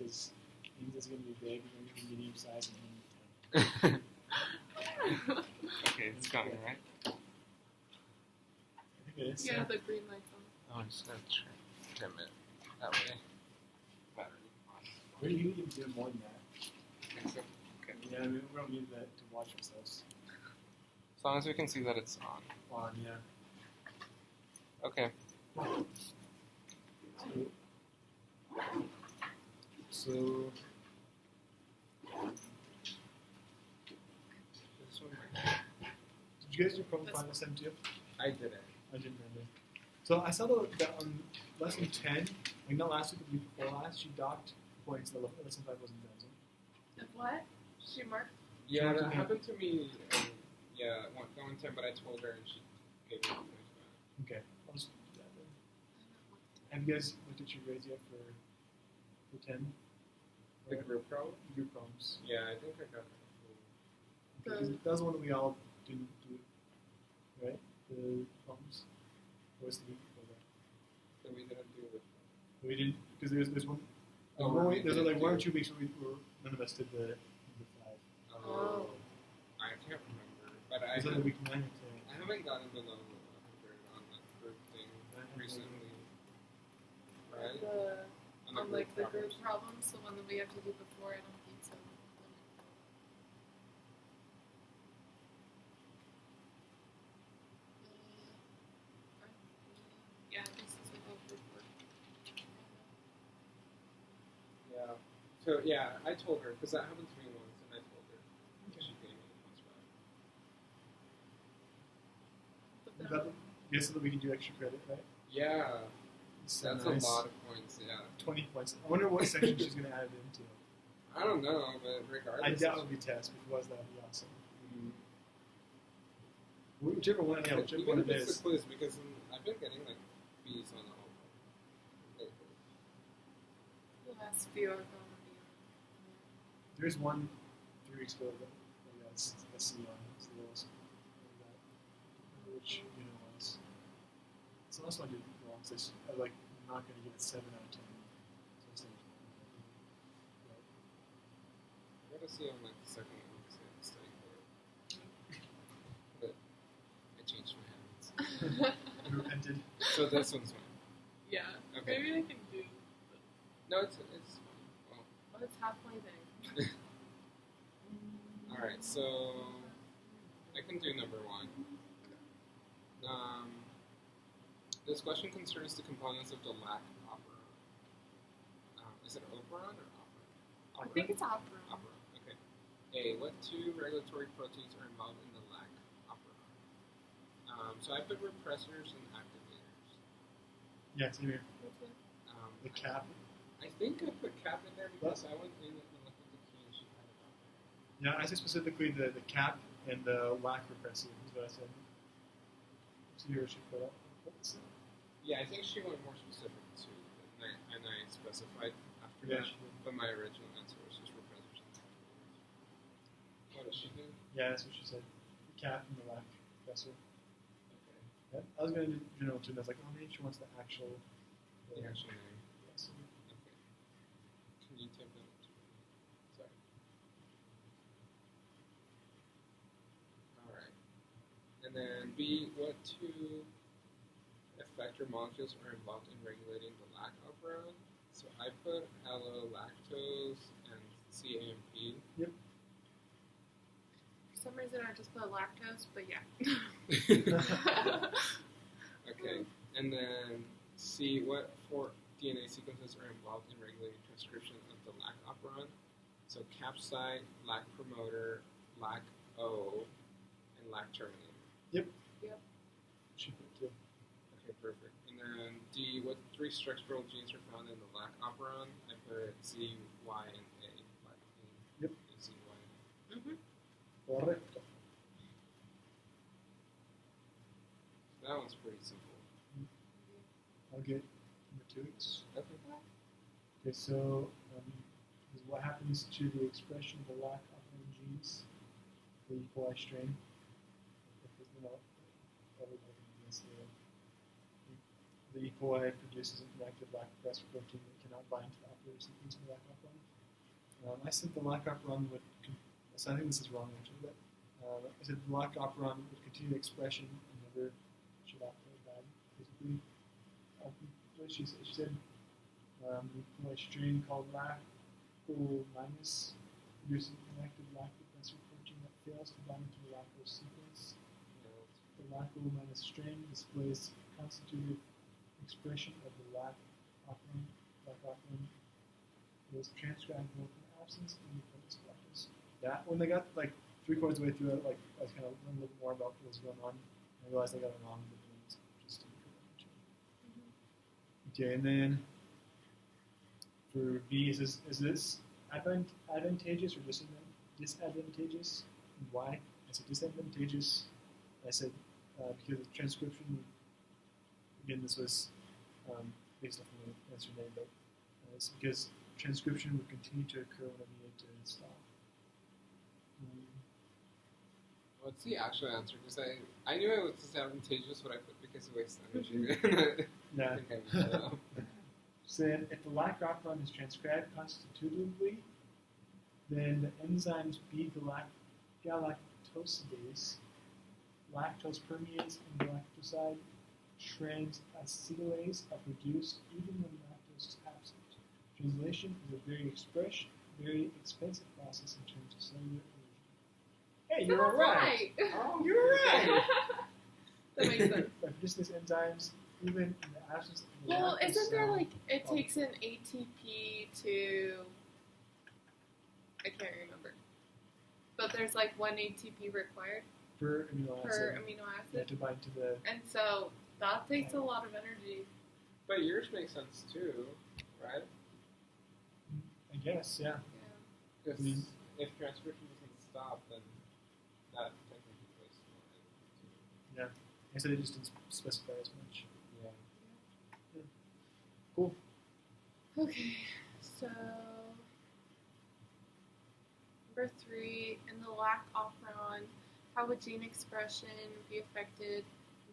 because means it's going to be big, and then medium size, and then 10. Okay, it's coming, right? I think it is. Yeah, the green light's on. Oh, I'm just gonna trim it that way. Battery on. We need to do more than that. I think so. Okay. Yeah, I mean, we don't need that to watch ourselves. As long as we can see that it's on. On, yeah. Okay. So This one. did you guys do problem 5 and 7 too? I did it. I didn't remember. So I saw that on lesson 10, like not last week, but the week before last, she docked points. The lesson 5 wasn't done. So. What? She marked? Yeah, Sure, that okay. happened to me. One time, but I told her and she gave me the points back. Okay, I'll just do that then. Have you guys looked at your grades yet for 10? The group problem? Group problems. Yeah, I think I got that. Because that was the one that we all didn't do, right? The problems. What was the week before that? So we didn't do it. We didn't, because there's one. Oh, There's we like 1 or didn't 2 weeks where none of us did the 5. Oh. I can't remember. But I Was that the week 9 or 10? I haven't gotten below 100 on that group thing recently. Right? On like the group problems, the one that we have to do before, I don't think so. Yeah, this is like a group work. Yeah. So yeah, I told her because that happened to me once, and I told her. She gave me the points back. Is that yes, so that we can do extra credit, right? Yeah, So that's nice. a lot of points. Yeah. 20 points. I wonder what section she's going to add it into. I don't know, but regardless. I doubt it would be test. If it was, that would be awesome. Mm. Whichever one, yeah, whichever Even one if it it's is. the quiz, because I've been getting like B's on the whole thing. The last few are going to be There's one 3 weeks ago that I got a C on. It's the lowest. Which, you know, was. So that's why I did wrong. Because I'm like not going to get a 7 out of 10. So I said, I gotta see on like the second one because I studied for it. But I changed my habits. you repented. So this one's fine. Yeah. Okay. Maybe I can do. No, it's fine. Well, Well, it's halfway there. alright, so I can do number 1. This question concerns the components of the lac operon. Is it operon or operon? I think it's opera. Operon, okay. A. What 2 regulatory proteins are involved in the lac operon? So I put repressors and activators. Yeah, it's in here. The Okay. cap. I think I put cap in there because I went in and looked at the key and she had it on there. Yeah, I said specifically the cap and the lac repressive is what I said. So here she put up. Yeah, I think she went more specific too, and I specified after Yeah, that. she did. But my original answer was just repressors and activators. What did she do? Yeah, that's what she said. The cap and the lac repressive. Okay. Yeah, I was going to do general too, and I was like, oh, maybe she wants the actual. The actual name. Yes. Okay. Can you type that up to me? Sorry. Alright. And then B, what 2 effector molecules are involved in regulating the lac operon? So I put allolactose and CAMP. Yep. For some reason, I just put lactose, but yeah. Okay. And then C, what 4 DNA sequences are involved in regulating transcription of the lac operon? So capside, lac promoter, lac O, and lac terminator. Yep. Yep. She put two. Okay, perfect. And then D, what 3 structural genes are found in the lac operon? I put Z, Y, and A. Lac A, Yep. Z, Y, and Mm-hmm. Correcto. A. That one's pretty simple. I'll get number 2 weeks. Okay. Okay, so is what happens to the expression of the lac operon genes, the E. coli strain? Because, you know, everybody can see it. the E. coli produces an inactive lac repressor protein that cannot bind to the operator sequence of the lac operon. I said the lac operon would, so I think this is wrong actually, but I said the lac operon would continue expression and never should operate bad, basically. What she said the E. strain called LACO- produces an inactive lac repressor protein that fails to bind to the LACO sequence. The LACO- strain displays constitutive expression of the lac operon. Lac operon is transcribed both in the absence and the presence of lactose. That when they got like 3/4 of the way through it, like I was kind of learning a little bit more about what was going on. I realized I got it wrong, but then it's just okay. And then for B, is this advantageous or disadvantageous? And why? I said disadvantageous. I said because of transcription. Again, this was based off of the answer name, but it's because transcription would continue to occur whenever you need to stop. What's the actual answer? Because I knew it was disadvantageous, but I put because it wastes energy. Yeah. I think I messed it up. Said if the lac operon is transcribed constitutively, then the enzymes beta-galactosidase, lactose permease, and galactoside transacetylase are produced even when lactose is absent. Translation is a very expensive process in terms of cellular erosion. Hey, you're all right. Oh, You're right. that makes sense. By producing these enzymes, even in the absence of the Well, lactose isn't there cell- like it takes an ATP to? I can't remember, but there's like one ATP required per amino per acid amino yeah, acid, to bind to the and so that takes a lot of energy. But yours makes sense too, right? I guess, yeah. Yeah. Because I mean- if transcription doesn't stop, then that technically wastes more energy I said it just didn't specify as much. too. Yeah. Cool. Okay, so number 3, in the lac operon, how would gene expression be affected,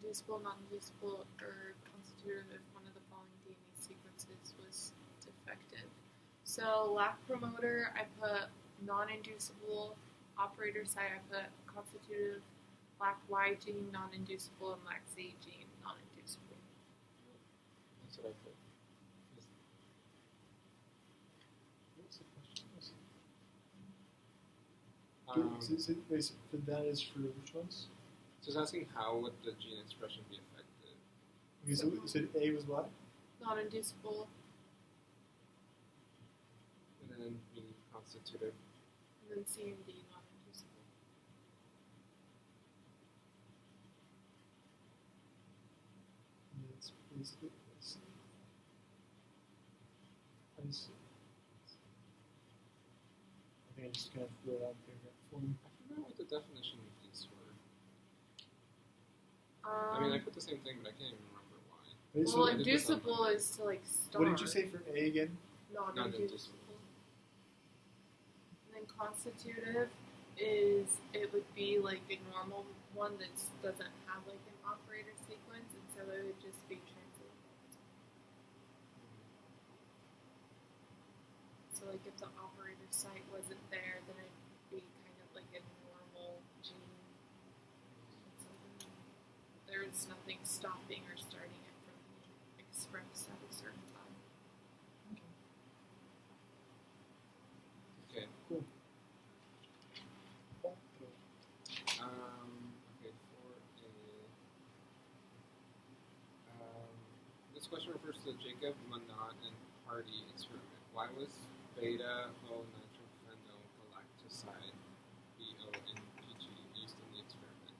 inducible, non-inducible, or constitutive if one of the following DNA sequences was defective? So lac promoter, I put non-inducible, operator site, I put constitutive, lac Y gene, non-inducible, and lac Z gene, non-inducible. That's what I put. What's the question? Um, So that is for which ones? So it's asking how would the gene expression be affected? Okay, so you said A was what? Non-inducible, And then B constitutive. and then C and D non-inducible. And it's basically this. I think I just kind of threw it out in paragraph form. I forgot what the definition of these were. I mean, I put the same thing, but I can't even remember why. Wait, so well, I did this on inducible is to like start. what did you say for A again? Non-inducible. And then constitutive is it would be like a normal one that doesn't have like an operator sequence, and so it would just be translated. So like if the operator site wasn't there, then it'd be kind of like a normal gene. So there's nothing stopping or starting it from being expressed at a certain time. Okay. Cool. Okay, this question refers to the Jacob, Monod, and Hardy experiment. Why was beta-O-nitrophenolgalactoside (BO-NPG) used in the experiment?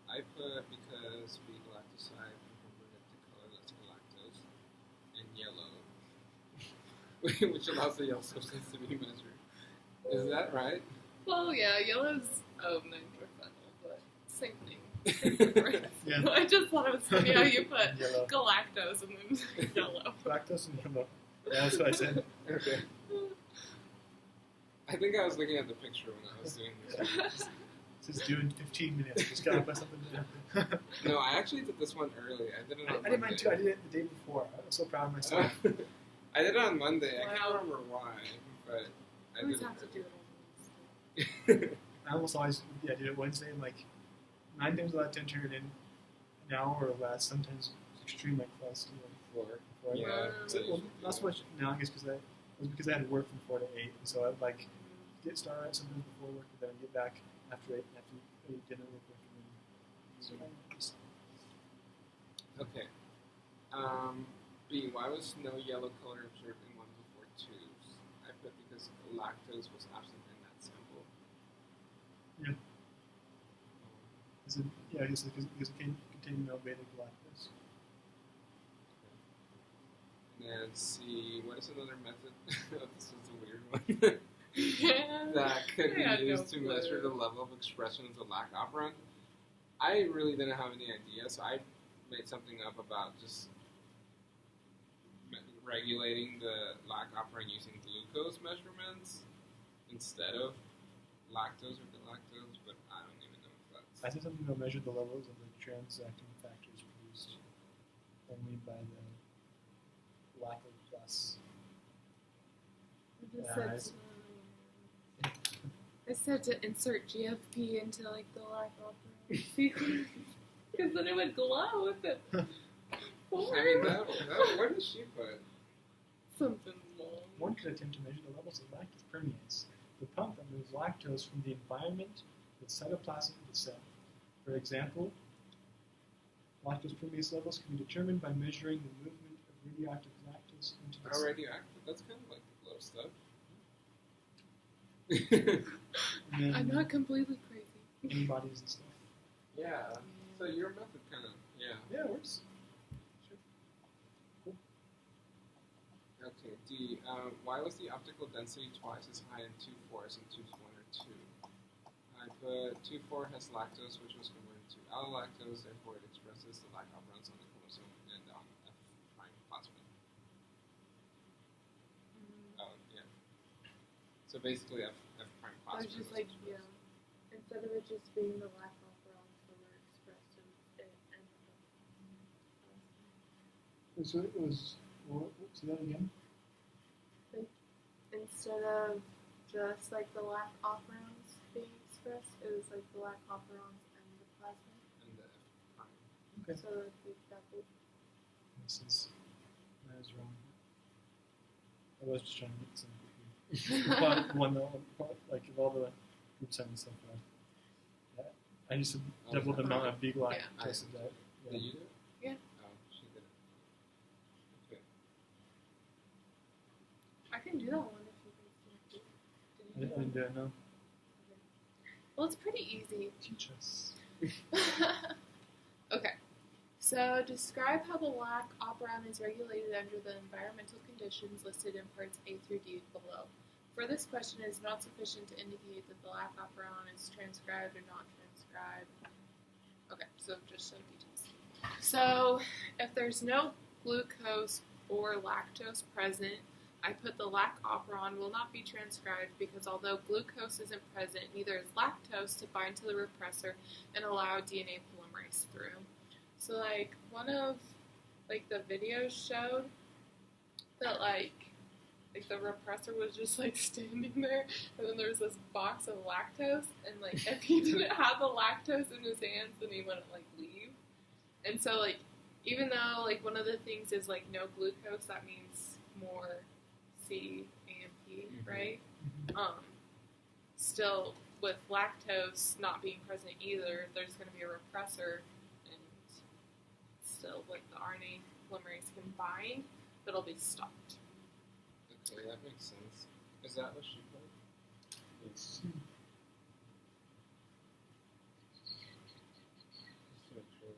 I put because beta-galactoside can convert it to colorless galactose and yellow, which allows the yellow substance to be measured. Is that right? Well, yeah, yellow's nitrophenol, but same thing. Same difference. Yeah. I just thought it was funny how you put Yellow. galactose and then yellow. Lactose and yellow. Yeah, that's what I said. Okay. I think I was looking at the picture when I was doing this. It's due in 15 minutes. Just gotta put something there. No, I actually did this one early. I did it on I did mine too. I did it the day before. I was so proud of myself. I did it on Monday. I Wow. can't remember why, but I I always did have to it. do it on Wednesday. I almost always did it Wednesday, and like 9 times out of 10 turn it in an hour or less. Sometimes it's extreme like close to 4. Yeah. So, well, not so much now, I guess, because I had to work from 4 to 8, and so I'd like get started sometimes before work, and then I'd get back after 8 and after eat dinner with work, and then just Okay. B. Why was no yellow color observed in 1 before 2s? I put because lactose was absent in that sample. Yeah. Is it, yeah, I guess because it contained no beta galactose. And then C. What is another method? This is a weird one. That could be I had no used to clue. measure the level of expression of the lac operant. I really didn't have any idea, so I made something up about just regulating the lac operant using glucose measurements instead of lactose or galactose, but I don't even know if that's... I said something that measured the levels of the transacting factors produced only by the lacto plus. I just Yeah, said I said to insert GFP into like the lac operant sequence because then it would glow with it. I mean, what did she put? Something long. One could attempt to measure the levels of lactose permease, the pump that moves lactose from the environment to the cytoplasm of the cell. For example, lactose permease levels can be determined by measuring the movement of radioactive lactose into the How cell. radioactive? That's kind of like low stuff. And then I'm not completely crazy. antibodies and stuff. Yeah. So your method kind of, yeah. Yeah, it works. Okay, D. Why was the optical density twice as high in 2,4 as in 2,1 or 2? I put 2,4 has lactose, which was converted to allolactose, therefore it expresses the lac operants on the chromosome and on F prime plasmid. Oh, yeah. So basically F prime I was plasmid just was like, expressed. yeah. Instead of it just being the lac operons that were expressed in it and So it was. Say that again. instead of just like the lac operons being expressed, it was like the lac operons and the plasmid. And the F prime. Okay. So like we doubled. That is wrong. I was just trying to get some one like of all the group sign and stuff. I just doubled the amount of big lactose Yeah. tested that. Did you do it? Yeah. Oh, she did it. Okay. I can do that one if you guys I didn't do didn't do it, no. Well, it's pretty easy. Teach us. Okay. So describe how the lac operon is regulated under the environmental conditions listed in parts A through D below. For this question, it is not sufficient to indicate that the lac operon is transcribed or not transcribed. Okay, so just some details. So if there's no glucose or lactose present, I put the lac operon will not be transcribed because although glucose isn't present, neither is lactose to bind to the repressor and allow DNA polymerase through. So like one of like the videos showed that like the repressor was just like standing there and then there was this box of lactose and like if he didn't have the lactose in his hands then he wouldn't like leave. And so like even though like one of the things is like no glucose, that means more C, A, and P, right? Still, with lactose not being present either, there's going to be a repressor, and still, like the RNA polymerase can bind, but it'll be stopped. Okay, that makes sense. Is that what she put? Yes. Just to make sure.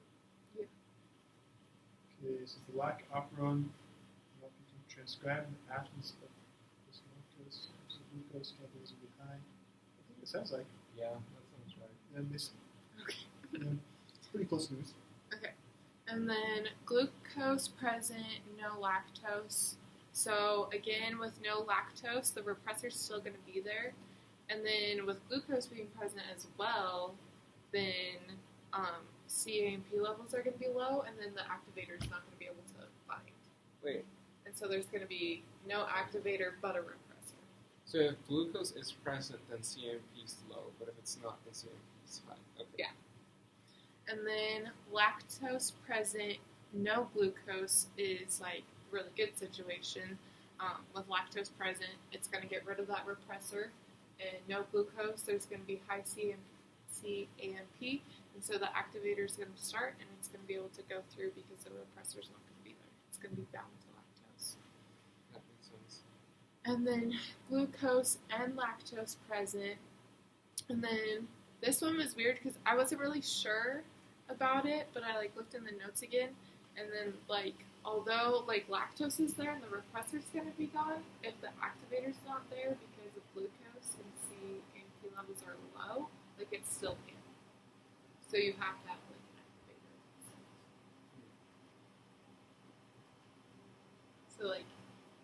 Okay, so the lac operon will be transcribed in the absence of this lactose, so glucose levels will be high. I think it sounds like. Yeah, that sounds right. And this, Okay. it's pretty close to this. Okay. And then glucose present, no lactose. So again, with no lactose, the repressor's still going to be there. And then with glucose being present as well, then CAMP levels are going to be low, and then the activator is not going to be able to bind. Wait. And so there's going to be no activator but a repressor. So if glucose is present, then CMP is low, but if it's not, then CMP is high. Okay. Yeah. And then lactose present, no glucose is like really good situation. With lactose present, it's going to get rid of that repressor. And no glucose, there's going to be high CAMP, and so the activator is going to start, and it's going to be able to go through because the repressor is not going to be there. It's going to be bound to lactose. That makes sense. And then glucose and lactose present. And then this one was weird because I wasn't really sure about it, but I looked in the notes again, and then although lactose is there and the repressor is going to be gone, if the activator is not there because of glucose and CAMP levels are low, it's still in. So you have to have an activator. So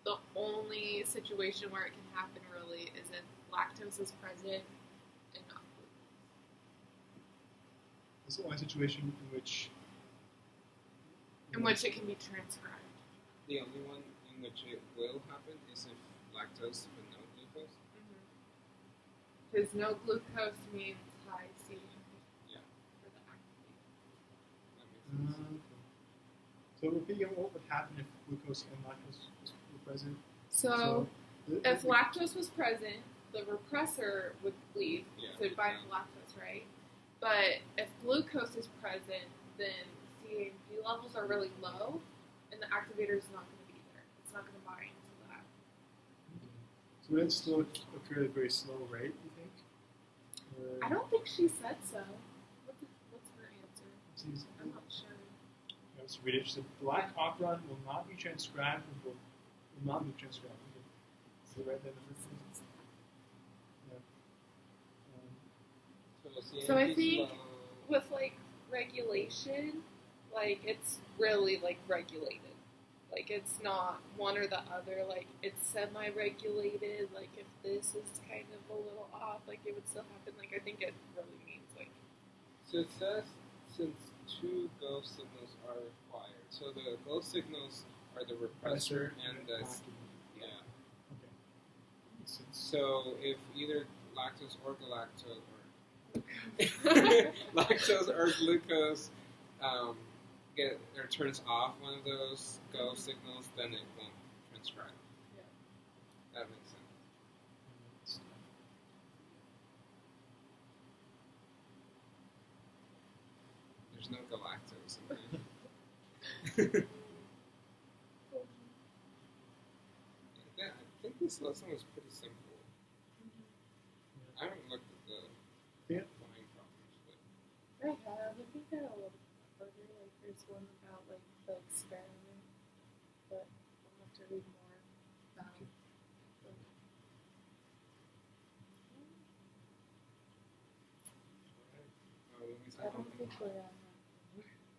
the only situation where it can happen really is if lactose is present and not glucose. It's the only situation in which it can be transcribed. The only one in which it will happen is if lactose but no glucose. Because no glucose means high CAMP. Yeah. For the activator. That makes sense. So repeat again, what would happen if glucose and lactose were present? So if lactose was present, the repressor would leave, so it'd bind to lactose, right? But if glucose is present, then CAMP levels are really low, and the activator is not going to be there. It's not going to bind to that. So would it still occur at a very slow rate, you think? I don't think she said so. What's her answer? I'm not sure. Let's read it. So black operon will not be transcribed. Will not be transcribed. Okay. So right there, the first sentence. Yeah. So I think with regulation, it's really regulated. It's not one or the other. It's semi-regulated. If this is kind of a little off, it would still happen. I think it really means So it says since two go signals are required. So the go signals are the repressor and the yeah. Okay. Makes sense. So if either lactose or lactose or glucose turns off one of those go signals, then it won't transcribe. Yeah. That makes sense. There's no galactose in there. Yeah, I think this lesson was pretty simple. I haven't looked at the Yeah. line problems, but I have. I think they're a little bit harder. There's one about the experiment, but I'll have to read more about it. I don't think we're at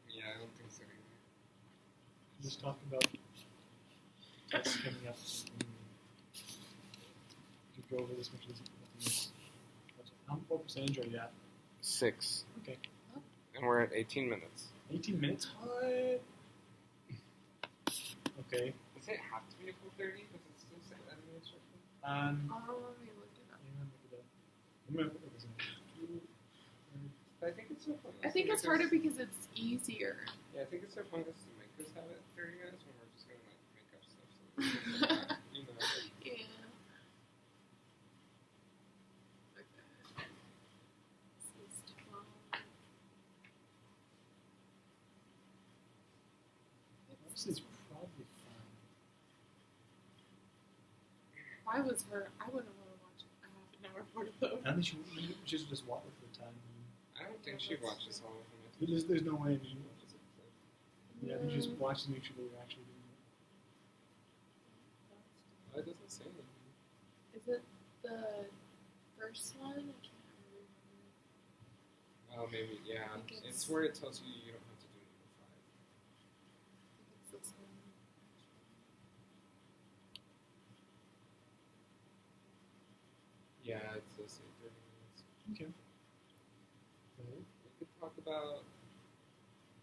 yeah, I don't think so either. Just talking about what's coming up. You could go over this much as nothing else. What percentage are you at? 6. Okay. And we're at 18 minutes. 18 minutes? What? Okay. Does it have to be a full 30? Does it still say that in the instruction? let me look it up. Hang on, look it up. I'm gonna put this in. I think it's so fun. I think it's harder because it's easier. Yeah, I think it's so fun to make us have it 30 minutes when we're just gonna make up stuff. So you know. Yeah. Okay. This is 12. This is probably fine. If I was her, I wouldn't want to watch a half an hour worth of those. I think she should just watch it for the time. I don't think she watches all of them. There's no way. I mean, yeah, I think she just watches to make sure that we're actually doing it. Well, it doesn't say anything. Is it the first one? I can't remember. Well, maybe, yeah. I think It's it's- where it tells you you don't have to do number 5. I think it's this one. Yeah, it's just 30 minutes. Okay. We could talk about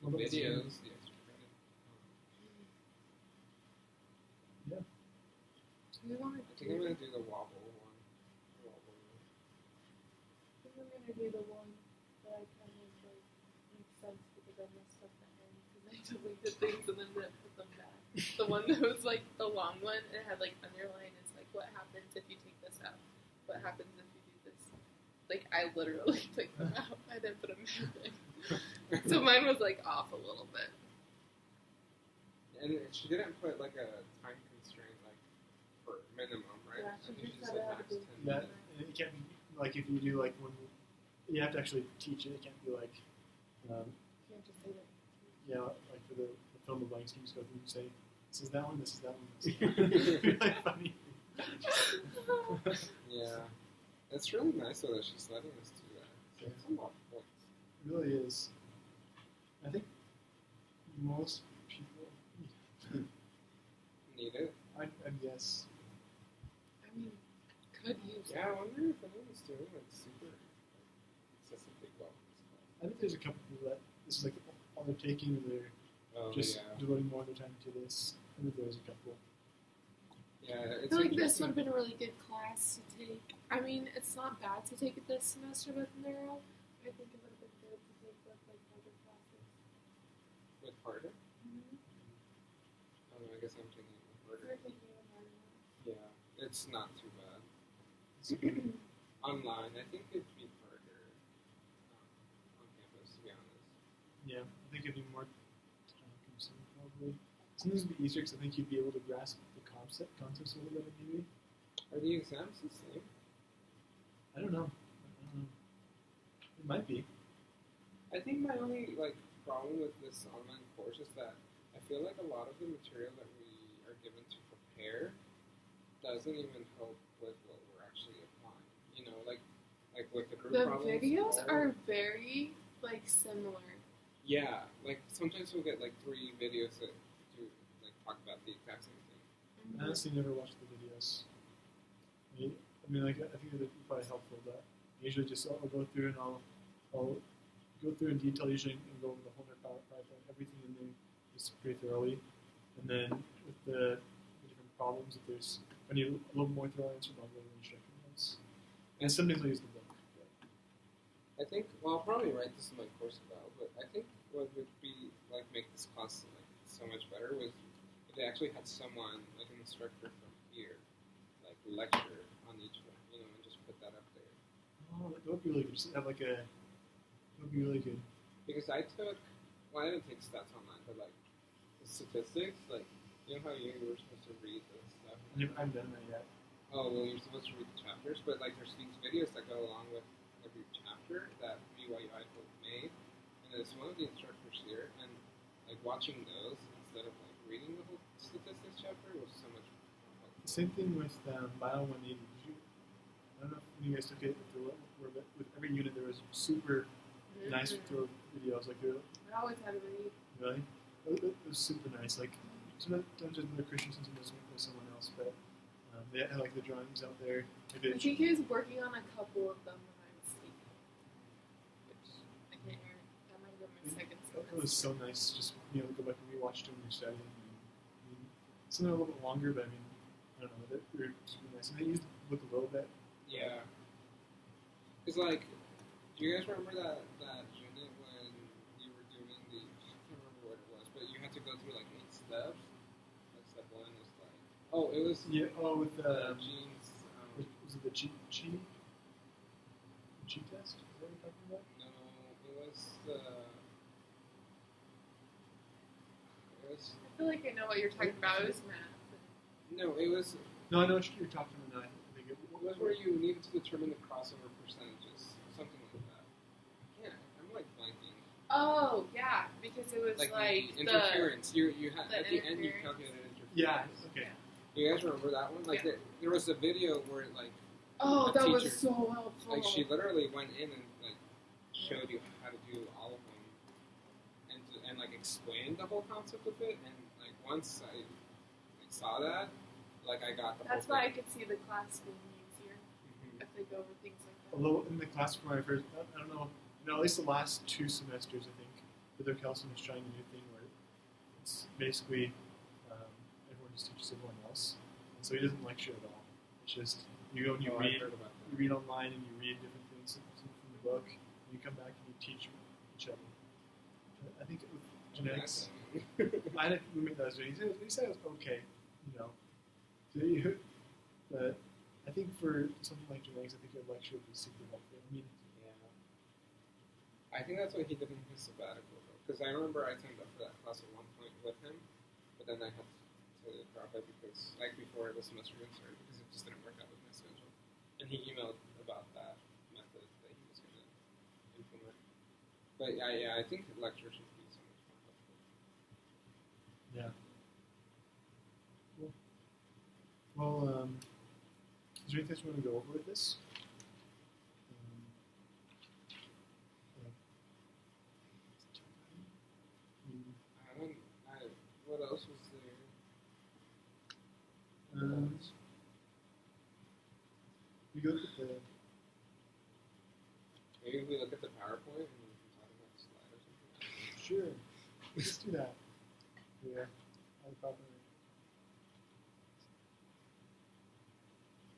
the What about videos. Zoom? The extra credit. Yeah. Do we want I to think I'm gonna do the wobble one. Wobble one. I think I'm gonna do the one that I kind of like makes sense because I messed up the end because I deleted things and then didn't put them back. The one that was like the long one and it had like underline. It's like what happens if you take this out? What happens if you do this? Like I literally took them out. I didn't put them back in. So mine was like off a little bit. And she didn't put like a time constraint, like for minimum, right? Yeah, I she think just she said said it had max to 10 be- Yeah, minutes. and it can't be like if you do like when you have to actually teach it. It can't be like, You can't just say that. yeah, like for the film of blanks, you just go through and say, this is that one, this is that one. This is that one. It'd be really funny. Yeah. It's really nice though that she's letting us do that. So it's a lot of points. It really is. I think most people, Need it? I guess. I mean, could use Yeah, I wonder if anyone's doing like super excessively well. I think there's a couple people that this is like all they're taking and they're Oh, just yeah. devoting more of their time to this. I think there's a couple. Yeah, I it's feel like this interesting. would have been a really good class to take. I mean, it's not bad to take it this semester with Neuro. I think it would have been good to take with like harder classes. With harder? Mm-hmm. I don't know, I guess I'm taking it with We're harder. taking a harder one. Yeah, it's not too bad. So, Online, I think it'd be harder on campus, to be honest. yeah, I think it'd be more time consuming probably. Sometimes it'd be easier because I think you'd be able to grasp the concepts a little better maybe. Are the exams the same? I don't know. It might be. I think my only like problem with this online course is that I feel like a lot of the material that we are given to prepare doesn't even help with what we're actually applying. You know, like with the group The problems. videos all- are very like similar. Yeah, like sometimes we'll get like 3 videos that do like talk about the exact same thing. I honestly never watched the videos. I mean, like I think it'd be probably helpful, but usually just I'll go through and I'll go through in detail usually and go over the whole Python, everything in there just pretty thoroughly, and then with the different problems, if there's I need a little more thorough answer, I'll go to the instruction notes. And sometimes I'll use the book. But I think, well, I'll probably write this in my course about, but I think what would be like make this class like so much better was if they actually had someone like an instructor from here, like lecture on each one, you know, and just put that up there. oh, that would be really good. Just have like a. That would be really good. Because I took, well, I didn't take stats online, but like the statistics, like you know how you were supposed to read the stuff. I haven't done that yet. Oh well, you're supposed to read the chapters, but like there's these videos that go along with every chapter that BYU Idaho made, and there's one of the instructors here, and like watching those instead of like reading the whole statistics chapter was so much more helpful. Same thing with Bio 180. I don't know if you guys took it with every unit. There was super nice thorough videos. Like I always had to read. really, it was super nice. Like sometimes with the Christian sometimes with someone else, but they had like the drawings out there. Like, I think he was working on a couple of them when I was sleeping. Which I can't hear. That might have been my second it was semester. so nice just being able to go back and rewatch them when you're studying. I mean, some are a little bit longer, but I mean, I don't know. They're super nice, and they used the book a little bit. Yeah. It's like, do you guys remember that unit when you were doing the, I can't remember what it was, but you had to go through like 8 steps? Like step 1 was like, oh, it was Yeah. Oh, with genes, was it the G test? Is that what you're talking about? no, it was I feel like I know what you're talking about. It was math. no, it was No, I know what you're talking about. I think it was where you needed to determine the crossover percentages, something like that. Yeah, I'm like blanking. Oh, yeah, because it was Like, like the interference. You had the at the end you interference. calculated interference. Yeah. Okay. You guys remember that one? Like there was a video where like Oh, a that was teacher- so helpful. like she literally went in and like showed you how to do all of them and like explained the whole concept of it. And like once I saw that, like I got the That's whole why I thing. could see the class being easier. Mhm. I They go over things like that. Although in the class from I've heard, I don't know, at least the last 2 semesters, I think, Brother Kelson is trying a new thing where it's basically everyone just teaches everyone else, and so he doesn't lecture at all. It's just you go and you I read, heard about that. you read online and you read different things from the book, and you come back and you teach each other. I think with genetics, I had a roommate that was doing. He said it was okay, to you, but I think for something like genetics, I think a lecture would be super helpful. I mean, I think that's what he did in his sabbatical, though. Because I remember I signed up for that class at one point with him, but then I had to drop it because, before the semester even started, because it just didn't work out with my schedule. And he emailed about that method that he was going to implement. But I think lecture should be so much more helpful. yeah. Well, is there anything you want to go over with this? What else was there? We look at the. Maybe we look at the PowerPoint and we can talk about the slide or something. Sure. Let's do that. Yeah. I probably.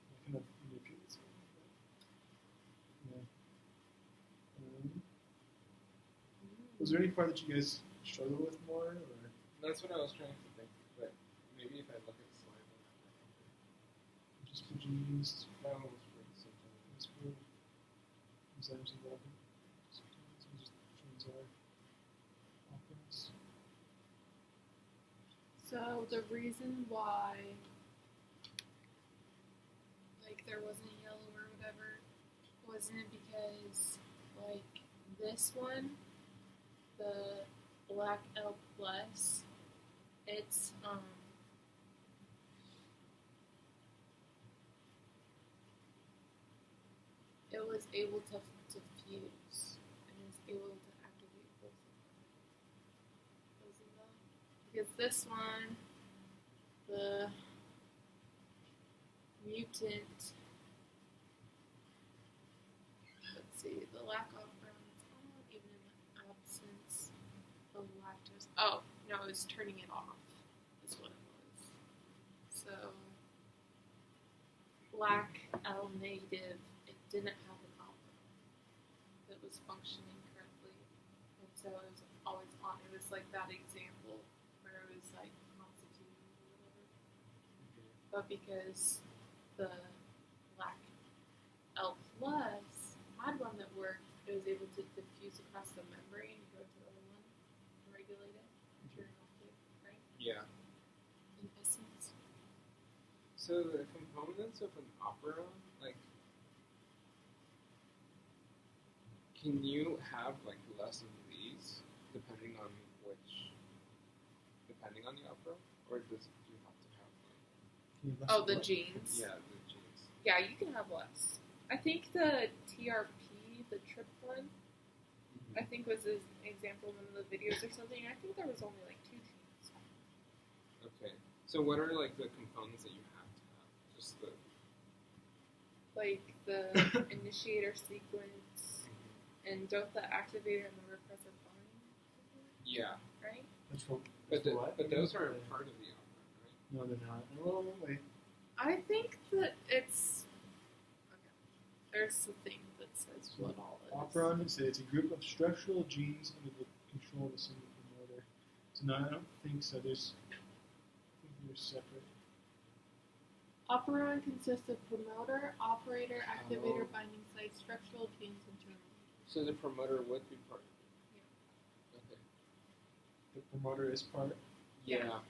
I kind of manipulate this one. Yeah. Was there any part that you guys struggle with more, or? That's what I was trying to think, but maybe if I look at the slide, Just for genes, that one was pretty simple. just for enzymes involved. Sometimes we just genes are operas. So the reason why, there wasn't yellow or whatever, wasn't it because, this one, the Black L Plus, it's, it was able to fuse and was able to activate both of them. Because this one, the mutant, let's see, the lack of even in the absence of lactose. Oh, no, it was turning it off, is what it was. So, Black L native, it didn't have an operon that was functioning correctly. And so it was always on. It was like that example where it was constituted or whatever. But because the Black L Plus had one that worked, it was able to diffuse across the membrane and go to the other one and regulate it and turn it off, right? Yeah. In essence. So the components of an operon, can you have less of these depending on the operon, or do you have to have Oh, the genes. Yeah, the genes. Yeah, you can have less. I think the TRP, the trip one, I think was an example in one of the videos or something. I think there was only 2 genes. Okay. So what are the components that you have to have? Just the the initiator sequence, and don't the activator and the repressor bind? Yeah. Right? But those aren't part of the operon, right? No, they're not. Well, wait. I think that it's there's a thing that says what all it is. Operon is it's a group of structural genes under the control of a single promoter. So no, I don't think so. I think they're separate. Operon consists of promoter, operator, activator, binding site, structural genes, and terminal. So the promoter would be part of it? Yeah. Okay. The promoter is part. Yeah.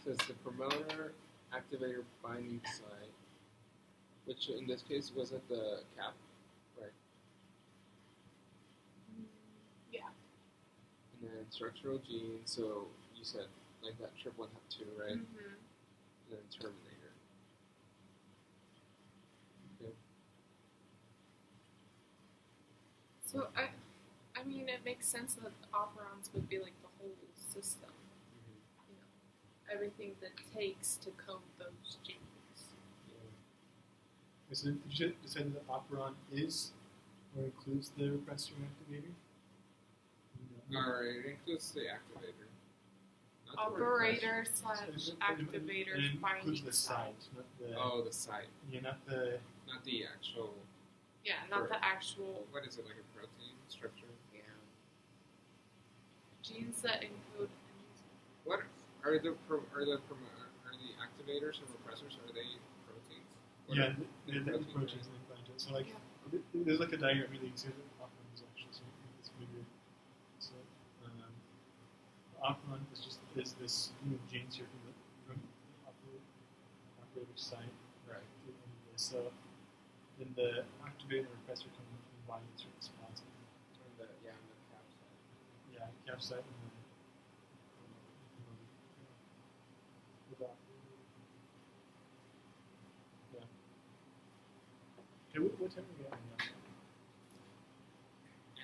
So it's the promoter, activator, binding site, which in this case was at the cap, right? Yeah. And then structural genes, so you said that trip one had 2, right? Mm-hmm. And then terminator. Okay. So I mean, it makes sense that the operons would be the whole system. Everything that takes to code those genes. So did you say that the operon is or includes the repressor activator? No. Alright, it includes the activator. Not the Operator It /activator includes binding the site, not the. repressor. Oh, the site, Yeah, not the. not the actual. Yeah, not the actual. What is it, like a protein structure? Yeah. Genes that encode. What are the activators and repressors? Are they proteins? What Yeah, are the proteins? proteins and bind to it. So like, Yeah. there's like a diagram here that you can see the operon is actually so it's bigger. So the operon is this genes here from the operator site. Right. So then the activator and repressor come and bind to certain spots. On the cap side. Yeah, cap site and then yeah. Okay, what time are we at now?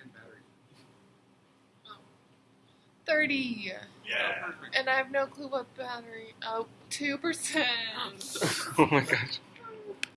And battery. 30. Oh, perfect. And I have no clue what battery. Oh, 2%. Oh my gosh.